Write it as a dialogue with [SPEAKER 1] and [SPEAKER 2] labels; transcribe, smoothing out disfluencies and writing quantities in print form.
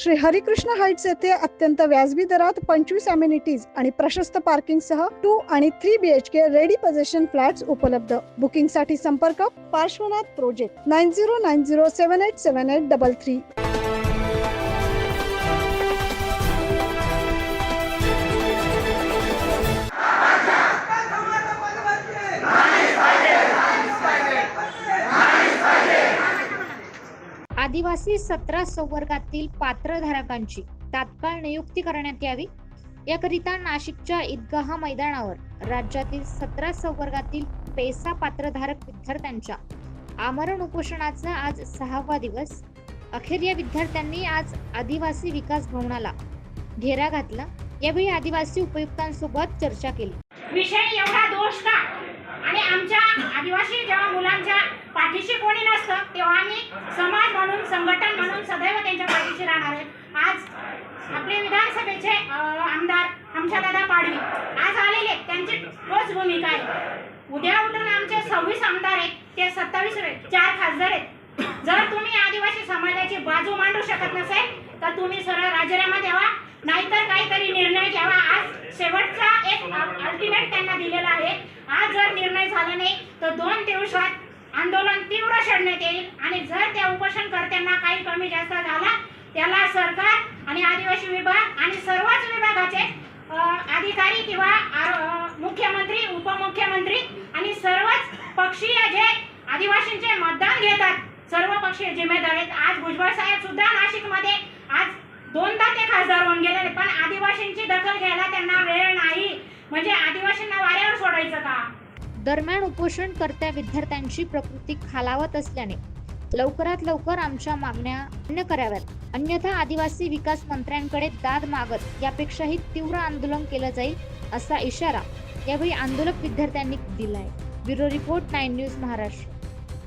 [SPEAKER 1] Shri Harikrishna Heights येथे अत्यंत व्याजबी दरात 25 अमेनिटीज आणि प्रशस्त पार्किंग सह 2 आणि 3 BHK रेडी पोझिशन फ्लॅट्स उपलब्ध. बुकिंग साठी संपर्क पार्श्वनाथ प्रोजेक्ट 9090787833.
[SPEAKER 2] आदिवासी 17 संवर्गातील पात्रधारकांची तात्काळ नियुक्ती करण्यात यावी याकरिता नाशिकच्या ईदगाह मैदानावर राज्यातील 17 संवर्गातील पेसा पात्रधारक विद्यार्थ्यांच्या आमरण उपोषणाचा आज 6वा दिवस. अखेर या विद्यार्थ्यांनी आज आदिवासी विकास भवनाला घेरा घातला. यावेळी आदिवासी उपयुक्तांसोबत चर्चा केली.
[SPEAKER 3] विषय एवढा दोष का? आणि आमच्या आदिवासी जेव्हा मुलांच्या पाठीशी कोणी नसतं तेव्हा आम्ही समाज म्हणून, संघटन म्हणून सदैव त्यांच्या पाठीशी राहणार आहे. आज आपले विधानसभेचे आमदार हमशादादा पाडवी आज आलेले, त्यांची तोच भूमिका आहे. उद्या उठून आमचे 26 आमदार आहेत, ते 27 4 खासदार आहेत. जर तुम्ही आदिवासी समाजाची बाजू मांडू शकत नसेल तर तुम्ही सरळ राजीनामा द्यावा, नाहीतर काहीतरी निर्णय घ्यावा. आज शेवटचा एक अल्टिमेट त्यांना दिलेला आहे. आज जर निर्णय झाला नाही तर 2 दिवसात आंदोलन तीव्र छेडण्यात येईल आणि जर त्या उपोषणकर्त्यांना काही कमी जास्त झाला त्याला सरकार आणि आदिवासी विभाग आणि सर्वच विभागाचे अधिकारी किंवा मुख्यमंत्री, उपमुख्यमंत्री आणि सर्वच पक्षीय जे आदिवासींचे मतदान घेतात सर्व पक्षीय जिम्मेदार आहेत. आज भुजबळ साहेब सुद्धा नाशिकमध्ये आज 2दा ते खासदार होऊन गेले, पण आदिवासींची दखल घ्यायला त्यांना वेळ नाही. म्हणजे आदिवासींना वाऱ्यावर सोडायचं का?
[SPEAKER 2] दरम्यान उपोषणकर्त्या विद्यार्थ्यांची प्रकृती खालावत असल्याने लवकरात लवकर आमच्या मागण्या मान्य कराव्यात, अन्यथा आदिवासी विकास मंत्र्यांकडे दाद मागत यापेक्षाही तीव्र आंदोलन केलं जाईल असा इशारा यावेळी आंदोलक विद्यार्थ्यांनी दिलाय. Bureau report 9 news Maharashtra.